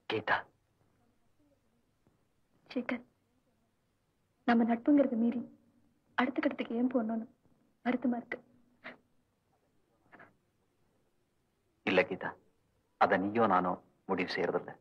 கீதா, சேகர், நம்ம நட்புங்கிறத மீறி அடுத்த கட்டத்துக்கு ஏன் போனோம்னு வருத்தமா இருக்கு. இல்ல கீதா, அத நீயோ நானோ முடிவு செய்யறதில்ல.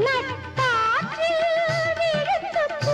நட்பாற்றில் விழுந்து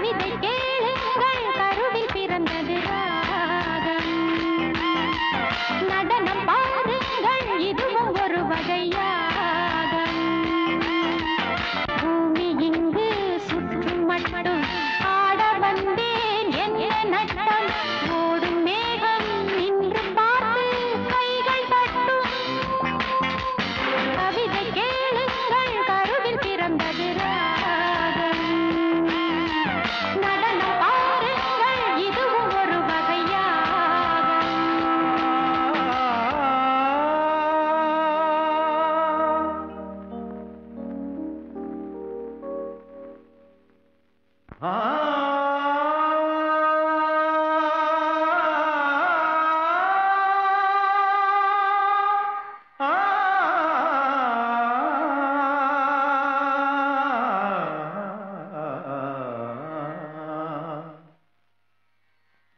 கவிதை கேளுங்கள் கருவில் பிறந்தது ராகம் நடனம் பாருங்கள் இதுவும் ஒரு வகையாகம் பூமி இங்கு சுற்றும் மட்டும் ஆட வந்தேன் என்ன நட்டம் ஓடும் மேகம் நின்று பார்த்து கைகள் தட்டும் கவிதை கேளுங்கள் கருவில் பிறந்தது ராகம் நடனம் பாருங்கள் இதுவும் ஒரு வகையாகம்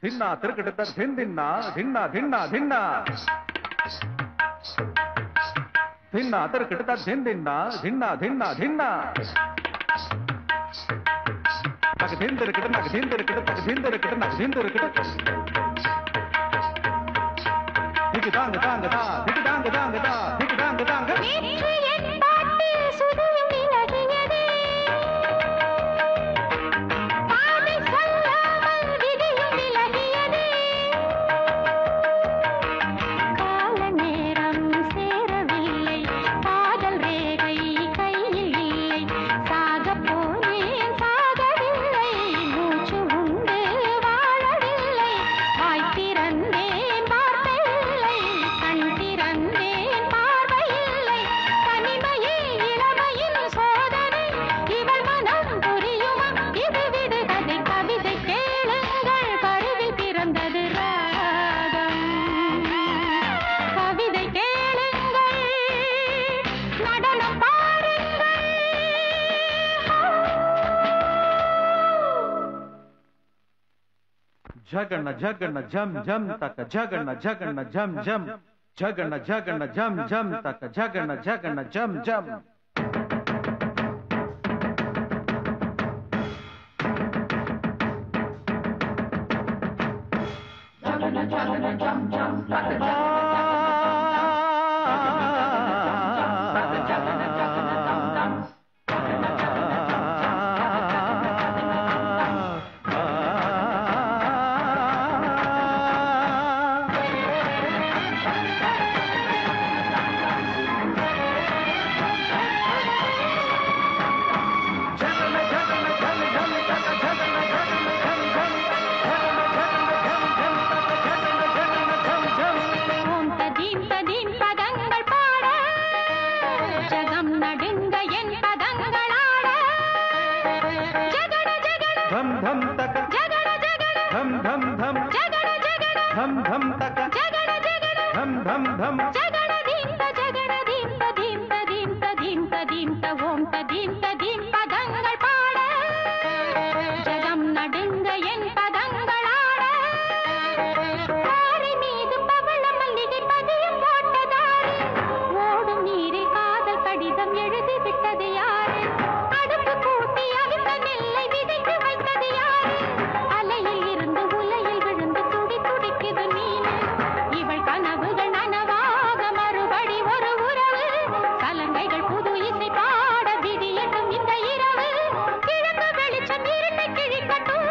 धिन्ना तिरकट धिन्ना धिन्ना धिन्ना धिन्ना धिन्ना तिरकट धिन्ना धिन्ना धिन्ना धिन्ना तक धिन तिरकट तक धिन तिरकट तक धिन तिरकट तक धिन तिरकट दिक दांग दांग दा दिक दांग दांग दा दिक दांग दांग நேற்று என் பாட்டில் சுதியும் விலகியதே பாதை சொல்லாமல் விதியும் விலகியதே கால நேரம் சேரவில்லை காதல் ரேகை கையில் இல்லை சாகப் போனேன் சாகவில்லை மூச்சு உண்டு வாழவில்லை வாய் திறந்தேன் வார்த்தை இல்லை கண் திறந்தேன் பார்வை இல்லை தனிமையே இளமையின் சோதனை இவள் மனம் புரியுமா இது விடுகதை கவிதை கேளுங்கள் கருவில் பிறந்தது ராகம் கவிதை கேளுங்கள் நடனம் பாருங்கள் झगन झगन झम झम तक झगन झगन झम झम झगन झगन झम झम तक झगन झगन झम झम ஓம் ததீம் ததீம் பதங்கள் பாட ஜகம் நடுங்க என் பதங்கள் ஆட ஜகட ஜகட धम धम तक ஜகட ஜகட धम धम धम ஜகட ஜகட धम धम तक ஜகட ஜகட धम धम धम ஜகட தீம் ஜகட தீம் ததீம் ததீம் ததீம் ததீம் ஓம் ததீம் ததீம் பதங்கள் பாட ஜகம் நடுங்க என் பதங்கள் ஆட பாறை மீது பவள மல்லிகை பதியம் போட்டதாரு ஓடும் நீரில் காதல் கடிதம் எழுதி விட்டது யாரு அடுப்பு கூட்டி அவித்த நெல்லை விதைத்து வைத்தது யாரு அலையில் இருந்து உலையில் விழுந்து துடி துடிக்குது மீன் இவள் கனவுகள் நனவாக மறுபடி ஒரு உறவு கலங்கைகள் புது இசை பாட விதியட்டும் இந்த இரவு கிழக்கு வெளிச்சம் இருட்டை கிழிக்கட்டும்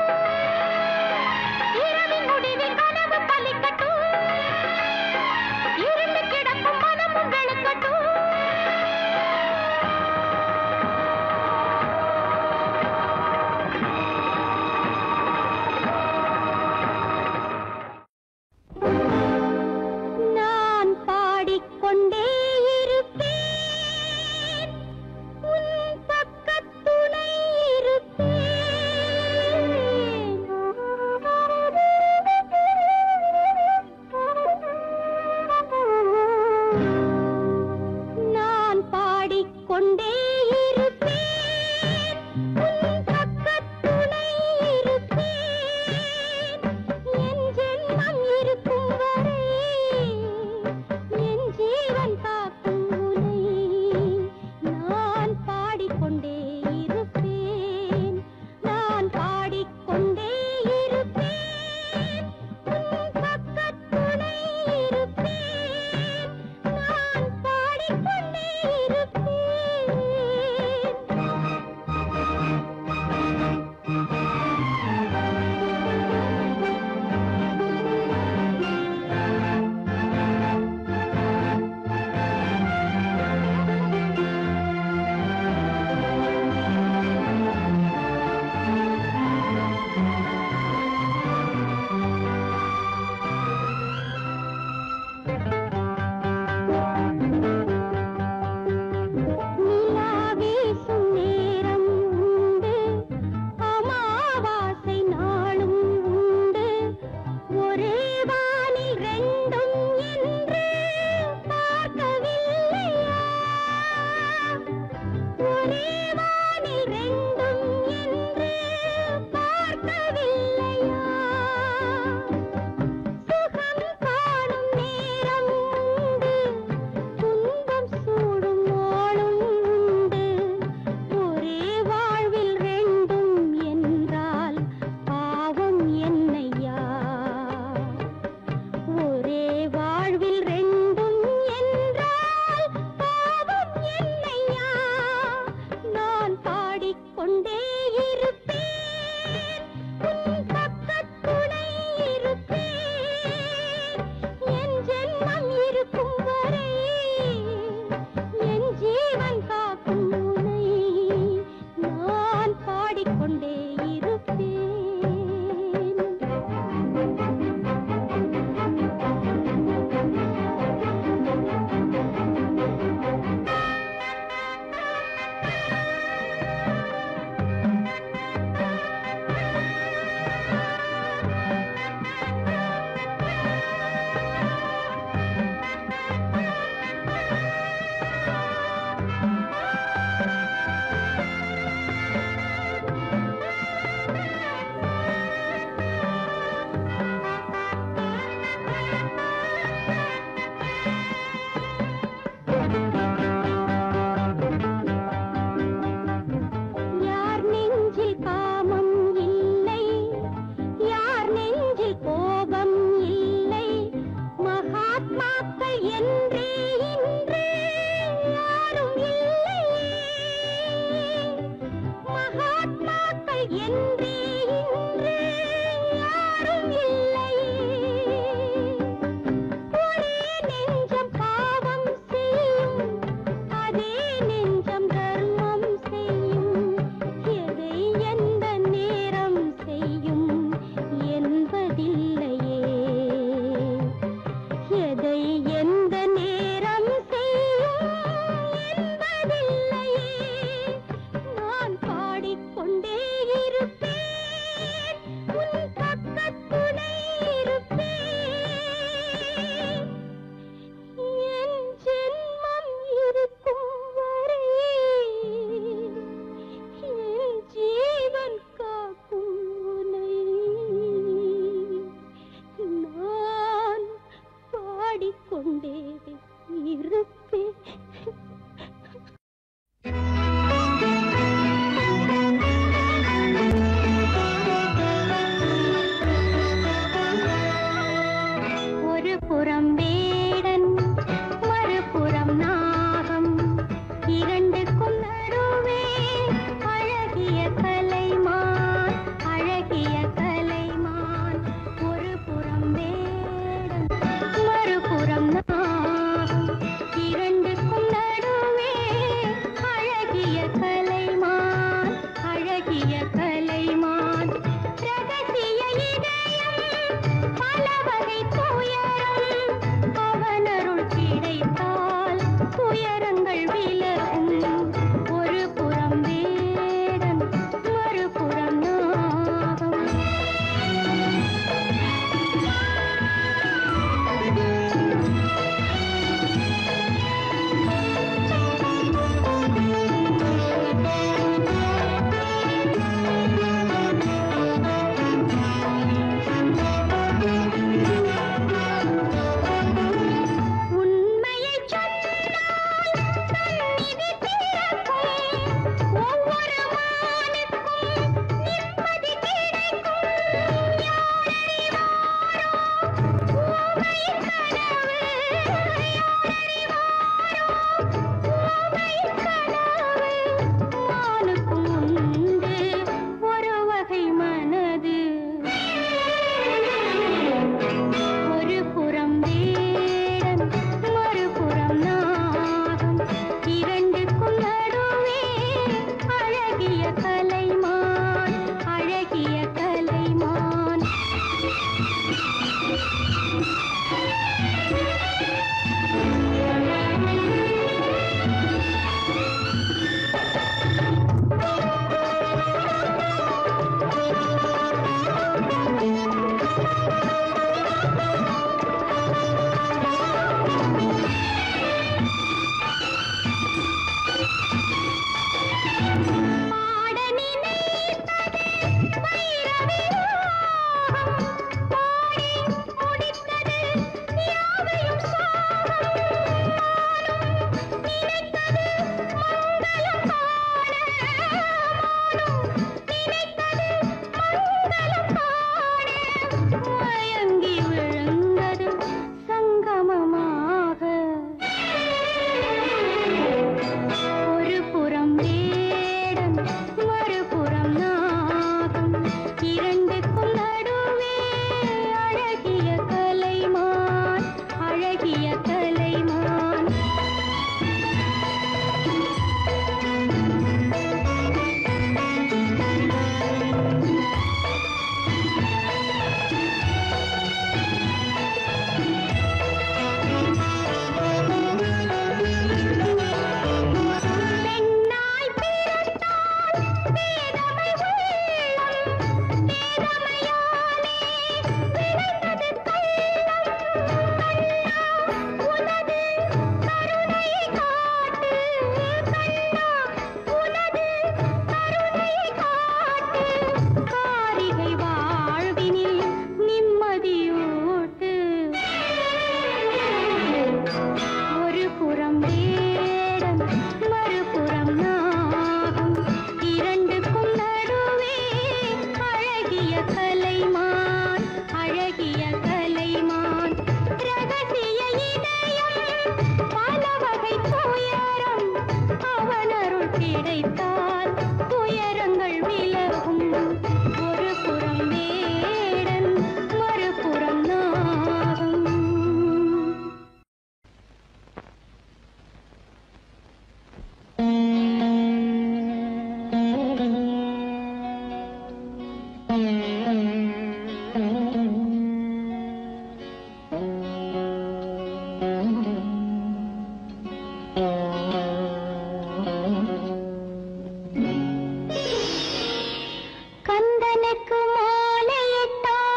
கந்தனுக்கு மாலையிட்டாள்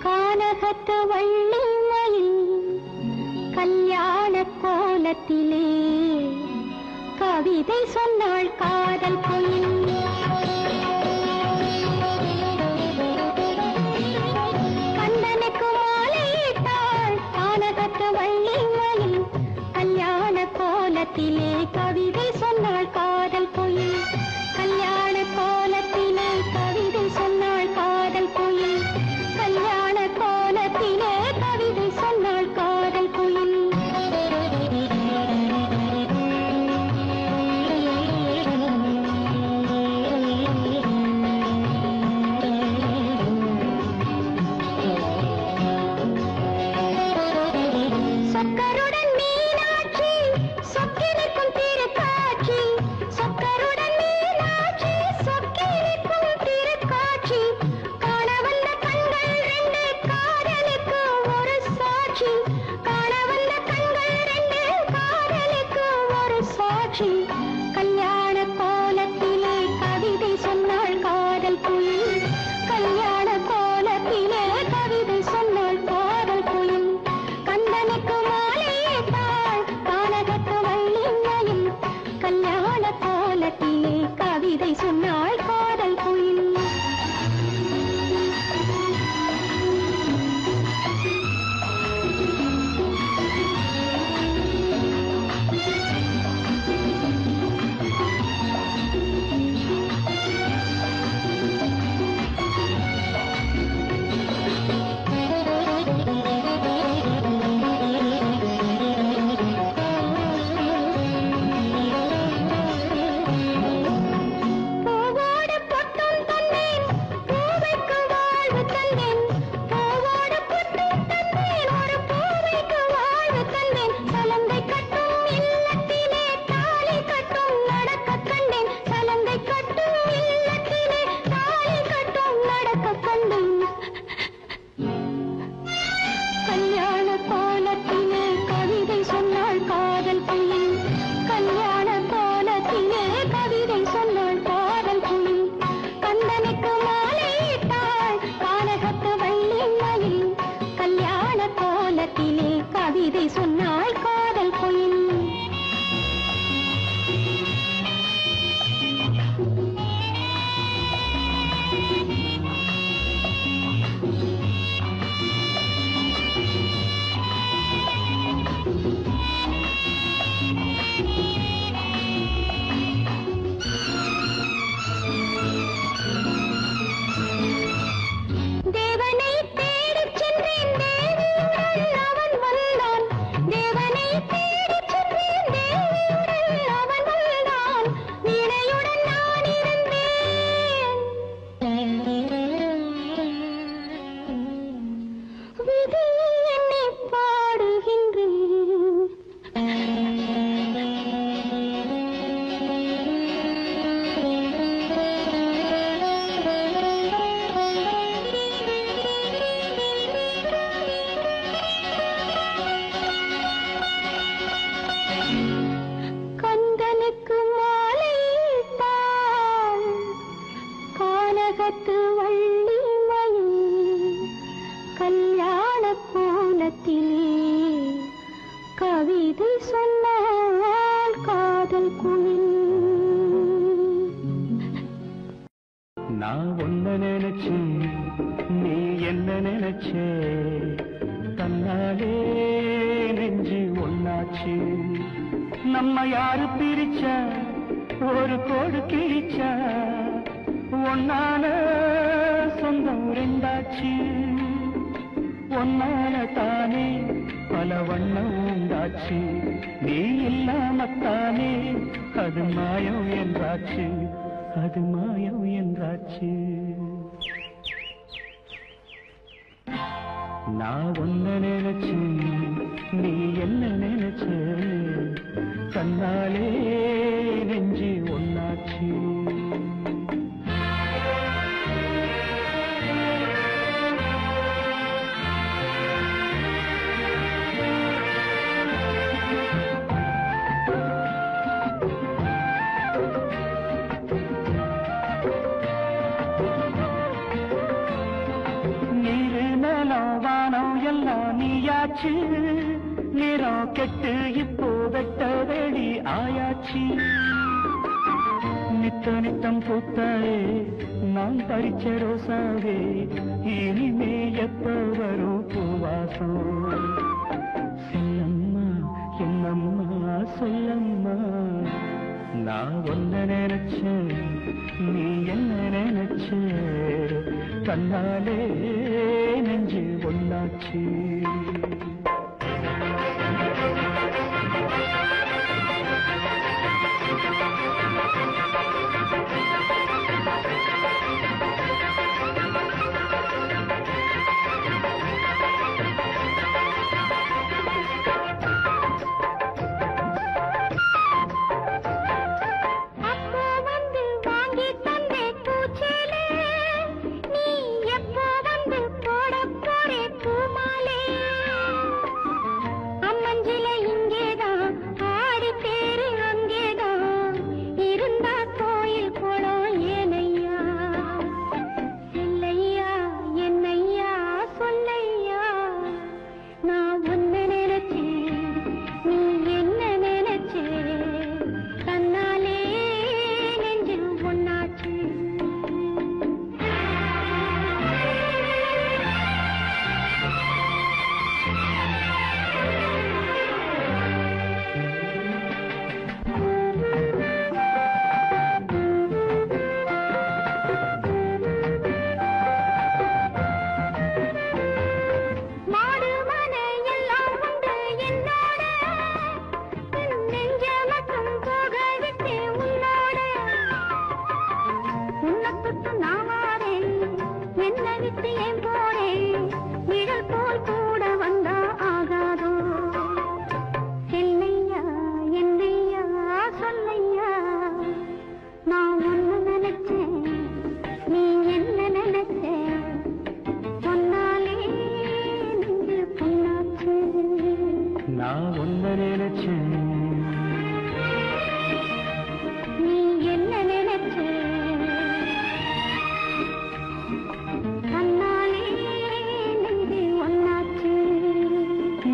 கானகத்து வள்ளி மயில் கல்யாண கோலத்திலே கவிதை சொன்னாள் காதல் குயில் கந்தனுக்கு மாலையிட்டாள் கானகத்து வள்ளி மயில் கல்யாண கோலத்திலே கவிதை சொன்னாள் காதல் குயில் கல்யாண கோலத்திலே கவிதை சொன்னாள் காதல் குயில் கல்யாண கோலத்திலே கவிதை சொன்னாள் காதல் குயில் சொக்கருடன் மீனாட்சி சொக்கிருக்கும் திருக்காட்சி சொக்கருடன் மீனாட்சி சொக்கிருக்கும் திருக்காட்சி காண வந்த கண்கள் ரெண்டு காதலுக்கு ஒரு சாட்சி காண வந்த கண்கள் ரெண்டு காதலுக்கு ஒரு சாட்சி கல்யாண கோலத்திலே கவிதை சொன்னாள் காதல் குயில் கல்யாண கோலத்திலே கவிதை சொன்னாள் காதல் குயில் கந்தனுக்கு மாலையிட்டாள் கானகத்து வள்ளி மயில் கல்யாண கோலத்திலே கவிதை சொன்னாள் காதல் குயில் பூவோடு பொட்டும் தந்தேன் பூவைக்கு வாழ்வு தந்தேன் பூவோடு பொட்டும் தந்தேன் ஒரு பூவைக்கு வாழ்வு தந்தேன் சலங்கை கட்டும் இல்லத்திலே தாலி கட்டும் நடக்க கண்டேன் சலங்கை கட்டும் இல்லத்திலே தாலி கட்டும் நடக்க கண்டேன் கல்யாண கோலத்திலே கவிதை சொன்னாள் காதல் குயில் கல்யாண கோலத்திலே கவிதை சொன்னாள் காதல் குயில் கந்தனுக்கு மாலையிட்டாள் கானகத்து வள்ளி மயில் கல்யாண கோலத்திலே கவிதை சொன்னாள் காதல் குயில் தேவனை தேடிச் சென்றேன் தேவியுடன் அவன் வந்தான் தேவனை தேடிச் சென்றேன் தேவியுடன் அவன் வந்தான் வீணையுடன் நான் இருந்தேன் விதி என்னை பாடுகின்றேன் கந்தனுக்கு மாலையிட்டாள் கானகத்து வள்ளி மயில் கல்யாண கோலத்திலே கவிதை சொன்னாள் காதல் குயில் நான் ஒன்ன நினைச்சு நீ என்ன நினைச்சே தன்னாலே நெஞ்சு ஒன்னாச்சு நம்ம யாரு பிரிச்சா ஒரு கோடு கிழிச்சா ஒன்னால சொந்தம் ரெண்டாச்சு ஒன்னால தானே பல வண்ணம் உண்டாச்சு நீ இல்லாமத்தானே அது மாயம் என்றாச்சு அது மாயம் என்றாச்சு நான் ஒன்ன நினைச்சு நீ என்ன நினைச்ச தன்னாலே நெஞ்சு ஒன்னாச்சு எல்லாம் நீயாச்சு நேரம் கெட்டு இப்போ வெட்ட வேடி ஆயாச்சு நித்த நித்தம் பூத்தாயே நான் பறிச்ச ரோசாவே இனிமே எப்ப வரும் பூவாசம் செல்லம்மா என்னம்மா சொல்லம்மா நான் ஒன்ன நினைச்சேன் நீ என்ன நினைச்ச கண்ணாலே நெஞ்சு ஒன்னாச்சு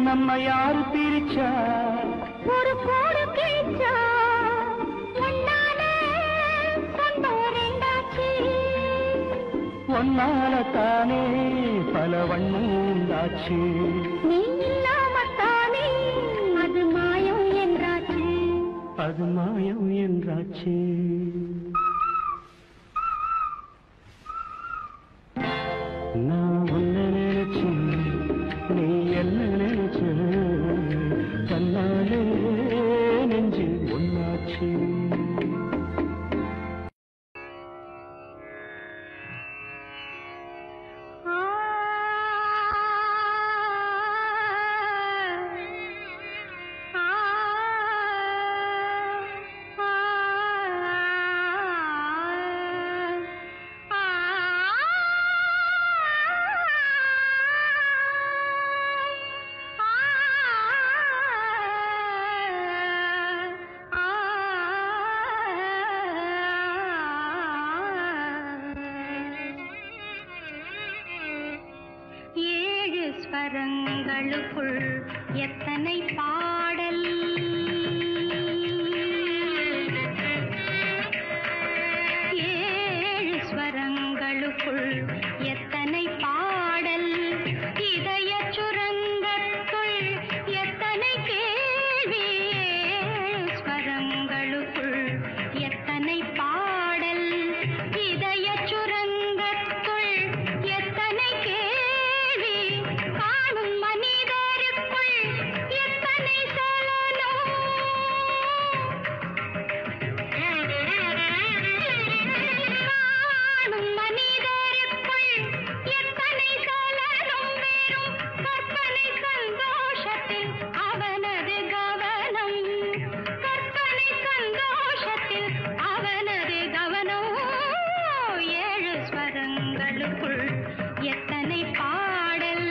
நம்ம யாரு பிரிச்சா ஒரு கோடு கிழிச்சா ஒன்னாலே சொந்தம் ரெண்டாச்சு ஒன்னால தானே பல வண்ணம் உண்டாச்சு நீ இல்லாமத்தானே அது மாயம் என்றாச்சு அது மாயம் என்றாச்சு நான் உன்னை நினைச்சேன் நீ என்ன நினைச்ச கண்ணாலே நெஞ்சு ஒன்னாச்சு ஸ்வரங்களுக்குள் எத்தனை பாடல் ஏழு ஸ்வரங்களுக்குள் எத்தனை பாடல் இதய சுரங்கத்துள் எத்தனை கேள்வி ஏழு ஸ்வரங்களுக்குள் எத்தனை பாடல் இதய சுரங்கத்துள் எத்தனை கேள்வி காணும் மனிதருக்குள் எத்தனை சலனம் காணும் மனிதருக்குள் எத்தனை சலனம் வெறும் கற்பனை சந்தோஷத்தில் அவனது கவனம் கற்பனை சந்தோஷத்தில் அவனது கவனம் ஏழு ஸ்வரங்களுக்குள் எத்தனை பாடல்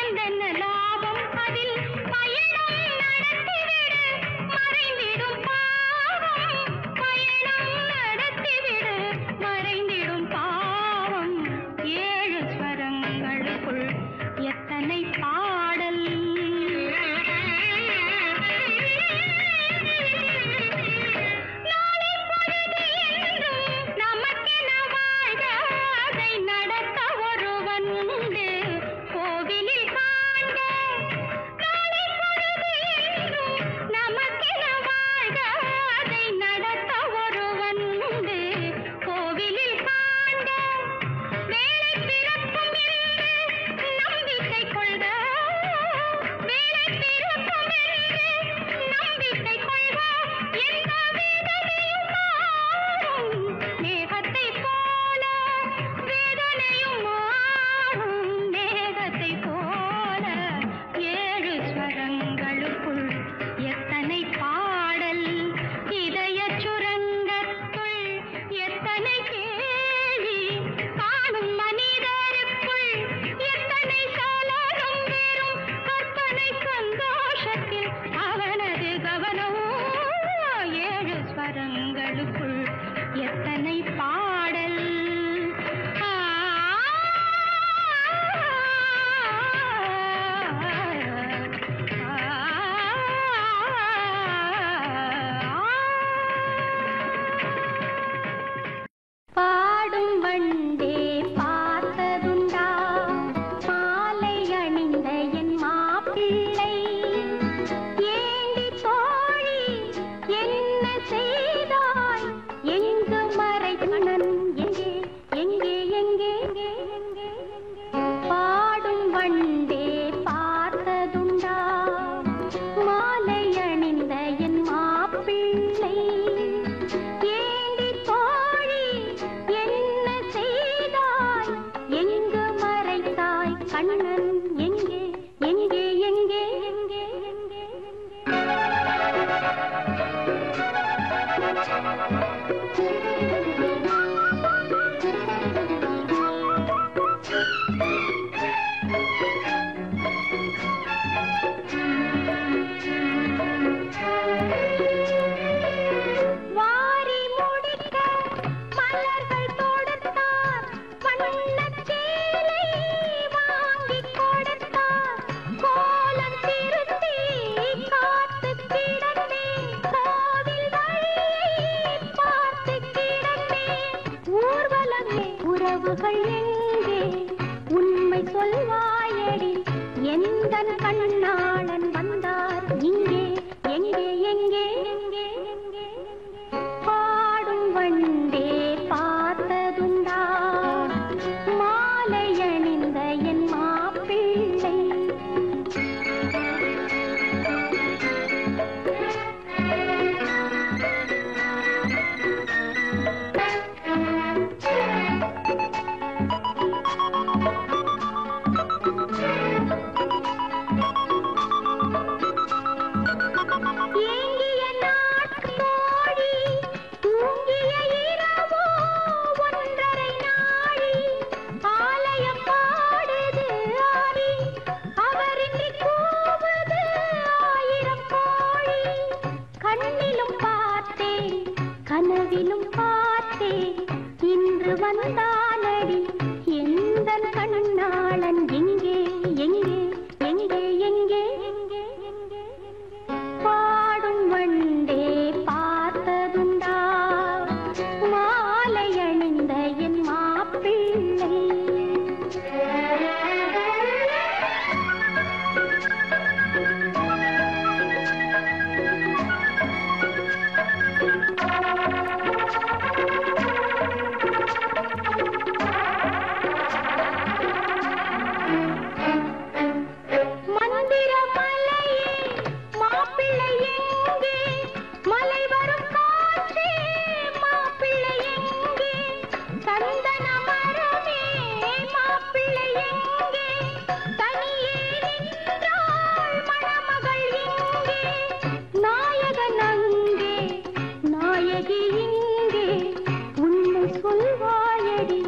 வந்தென்ன லாபம் அதில் பயணம் நடத்திவிடு மறைந்திடும் பாவம் பயணம் நடத்திவிடு மறைந்திடும் பாவம் ஏழு ஸ்வரங்களுக்குள் எத்தனை பாடல் நாளை பொழுது என்றும் நமக்கென வாழ்க அதை நடத்த ஒருவன் உண்டு கோவிலில் காண்க நாளை பொழுது என்றும் நமக்கென வாழ்க அதை நடத்த ஒருவன் உண்டு கோவிலில் காண்க வேலை பிறக்கும் என்று நம்பிக்கை கொள்க வேலை பிறக்கும் என்று நம்பிக்கை கொள்க எந்த வேதனையும் மாறும் மேகத்தை போல வேதனையும் மாறும் மேகத்தை போல ஏழு ஸ்வரங்களுக்குள் எத்தனை பாடல் இதய சுரங்கத்துள் எத்தனை கேள்வி காணும் மனிதருக்குள் எத்தனை சலனம் வெறும் கற்பனை சந்தோஷத்தில் அவனது கவனம் ஏழு ஸ்வரங்களுக்குள் எத்தனை பாடல் பாடும் வண்டே பார்த்ததுண்டா மாலை அணிந்த என் மாப்பிள்ளை ஏண்டி தோழி என்ன செய்தாய் எங்கு மறைத்தனன் எங்கே எங்கே எங்கே எங்கே பாடும் வண்டே பார்த்ததுண்டா மாலை அணிந்த என் மாப்பிள்ளை ஏண்டி தோழி என்ன செய்தாய் எங்கு மறைத்தாய் கண்ணன் எங்கே எங்கே எங்கே எங்கே எங்கே வாரி முடிக்க மலர்கள் தொடுத்தார் வண்ணச் சேலை வாங்கிக் கொடுத்தார் கோலம் திருத்தி காத்து கிடந்தேன் கோவில் வழியை பார்த்து கிடந்தேன் ஊர்வலமே உறவுகள் எங்கே உண்மை சொல்வாயடி எந்தன் கண்ணாளன் வந்தார் இங்கே எங்கே எங்கே எங்கே எங்கே பாடும் வண்டே பார்த்ததுண்டா மாலை அணிந்த என் மாப்பிள்ளை ஏங்கிய நாட்கு தோழி தூங்கிய இரவோ ஒன்றரை நாழி ஆலயம் பாடுது ஆவி அவரின்றி கூவுது ஆயிரம் கோழி கண்ணிலும் பார்த்தேன் கனவிலும் பார்த்தேன் இன்று வந்தானடி எந்தன் கண்ணாளன் எங்கே எங்கே எங்கே எங்கே எங்கே எங்கே பாடும் வண்டே பார்த்ததுண்டா மாலை அணிந்த என் மாப்பிள்ளை மந்திர மலையே மாப்பிள்ளை எங்கே மலை வரும் காற்றே மாப்பிள்ளை எங்கே சந்தன மரமே மாப்பிள்ளை எங்கே தனியே நின்றாள் மணமகள் எங்கே நாயகன் அங்கே நாயகி இங்கே உண்மை சொல்வாயடி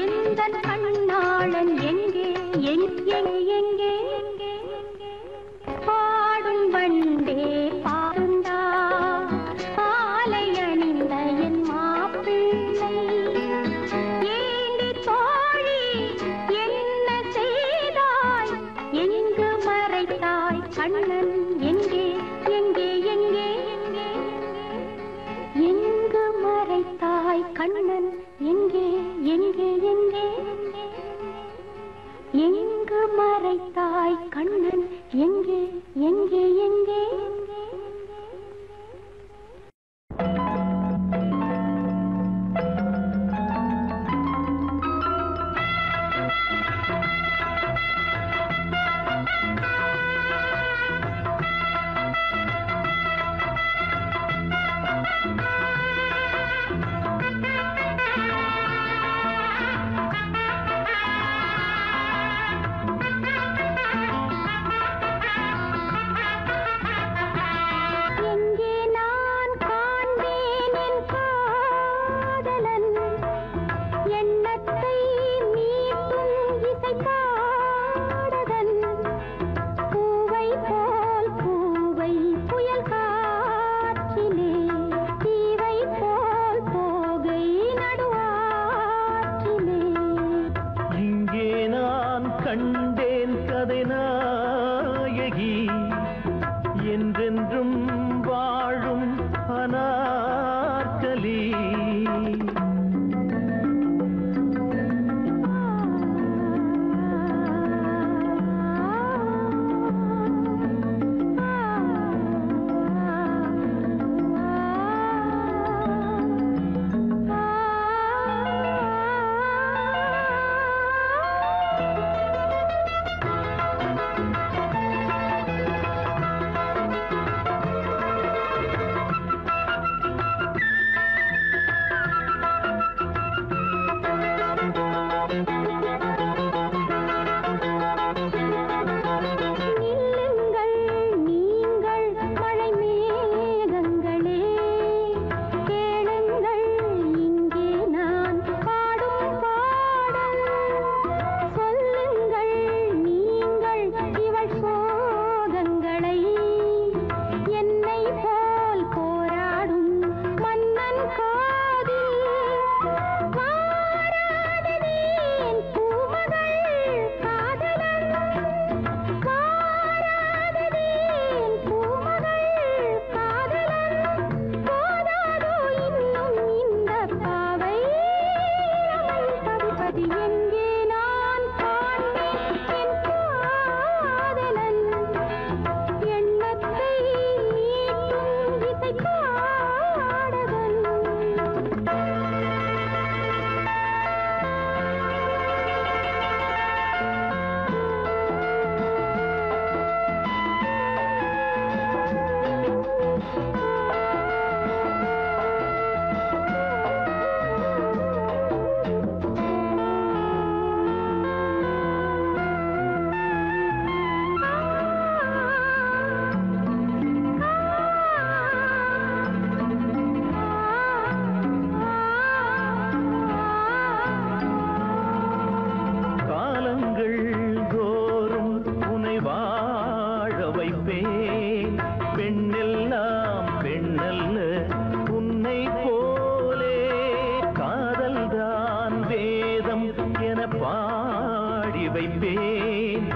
எந்தன் கண்ணாளன் எங்கே எங்கே எங்கே கண்ணன் எங்கே எங்கே எங்கே எங்கு மறைத்தாய் கண்ணன் எங்கே எங்கே எங்கே எங்கு மறைத்தாய் கண்ணன் எங்கே எங்கே எங்கே கண்டேன் கதை நாயகி என்றென்றும் வாழும் அனார்கலி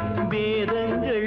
வேதனையில்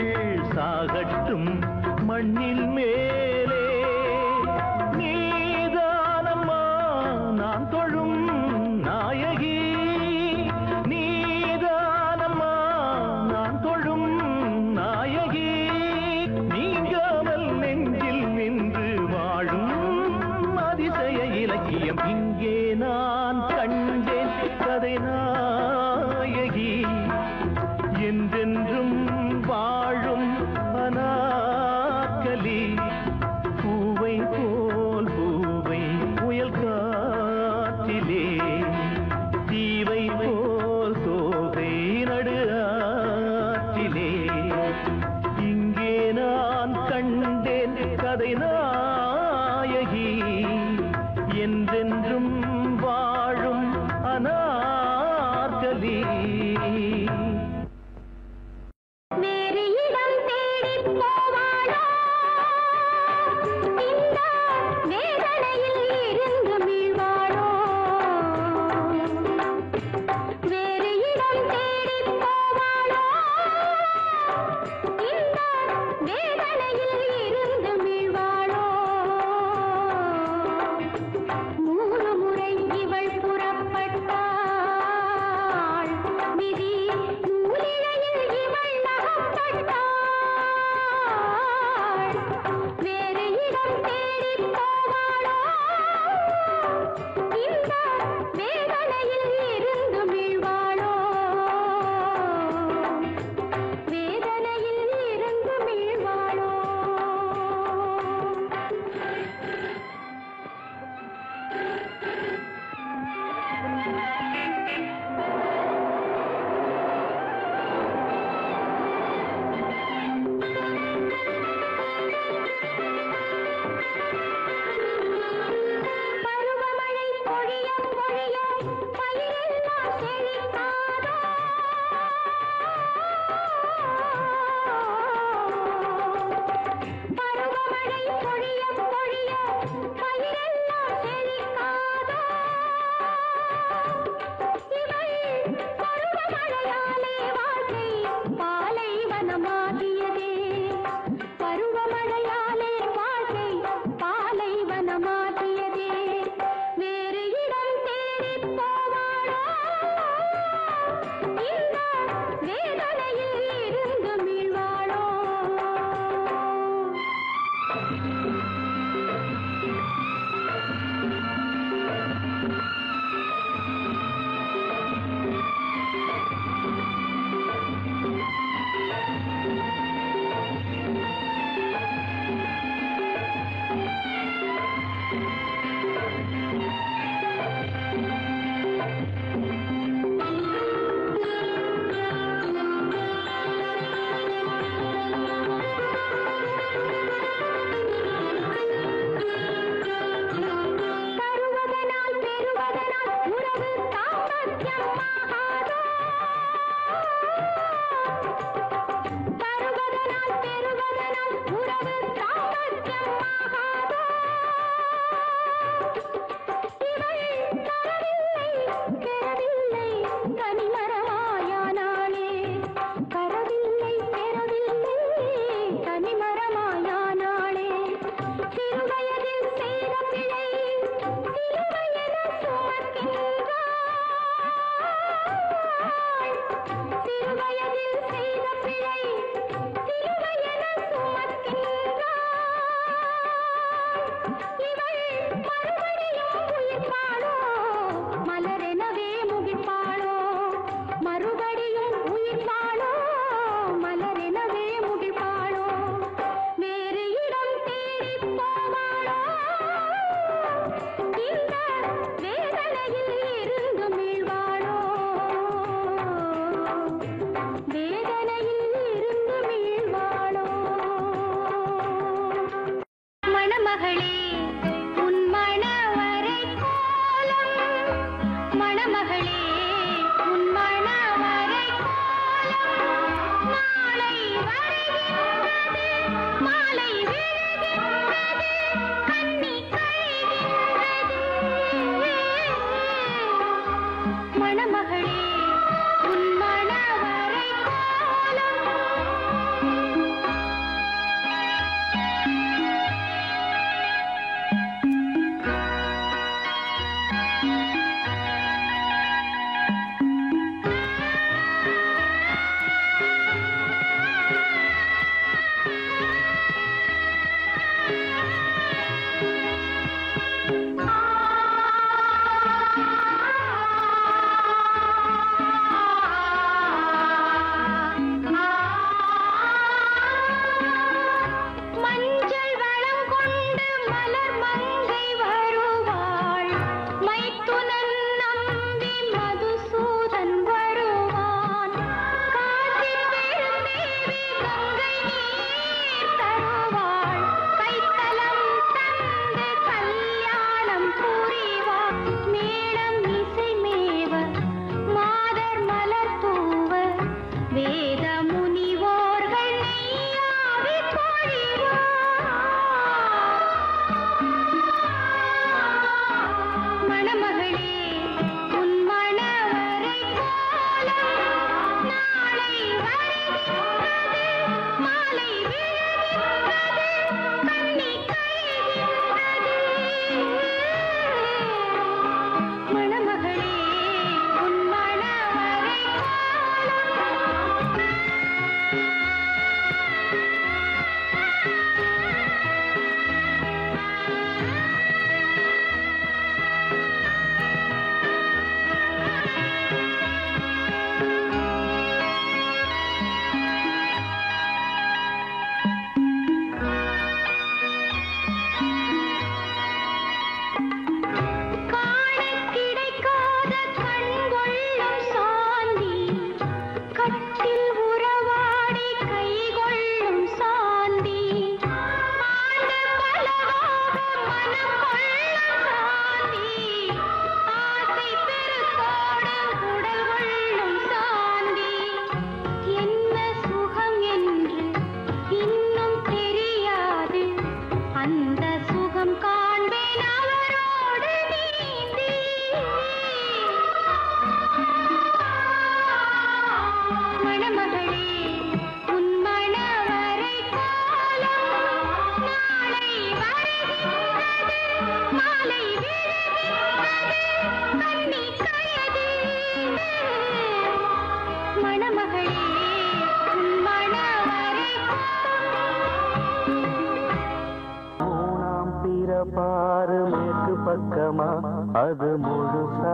அது முழுசா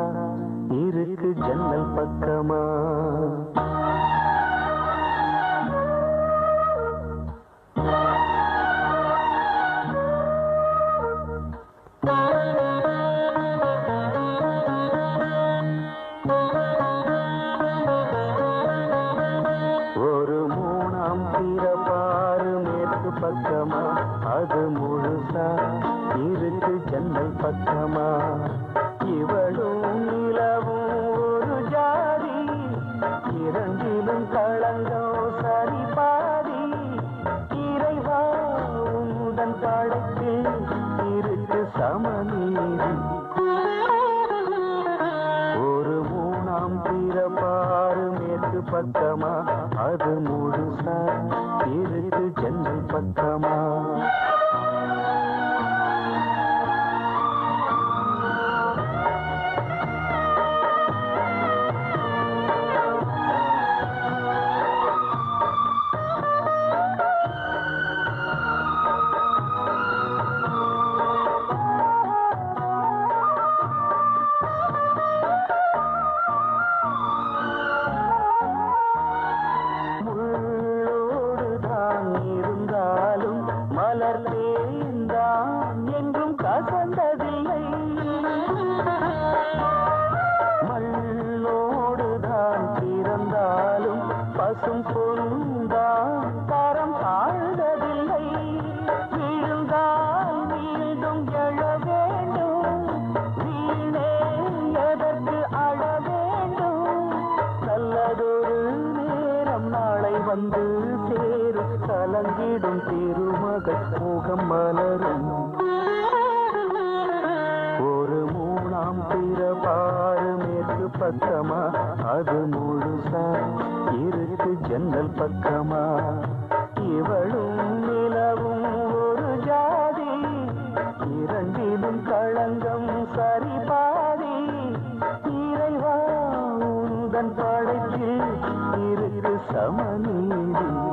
இருக்கு ஜன்னல் பக்கமா. ஒரு மூணாம் பிறப்பாறு மேற்கு பக்கமா, அது முழுசா இருக்கு ஜன்னல் பக்கமா. இவளும் நிலவும் ஒரு ஜாதி, இரண்டிலும் களங்கம் சரி பாதி. இறைவா உந்தன் படத்தில் இருக்கு சமநீதி. ஒரு மூணாம் பிறப்பாறு மேற்கு பக்கமா, அது முழுசா இருக்கு ஜன்னல் பக்கமா. வந்து சேரும் கலங்கிடும் திருமகள் முகம் மலரும். ஒரு மூணாம் பிறப்பாறு மேற்கு பக்கமா, அது முழுசா இருக்கு ஜன்னல் பக்கமா. இவளும் நிலவும் ஒரு ஜாதி, இரண்டிலும் களங்கம் சரி பாதி. இறைவா உந்தன் படைப்பில் இருக்கு சமநீதி.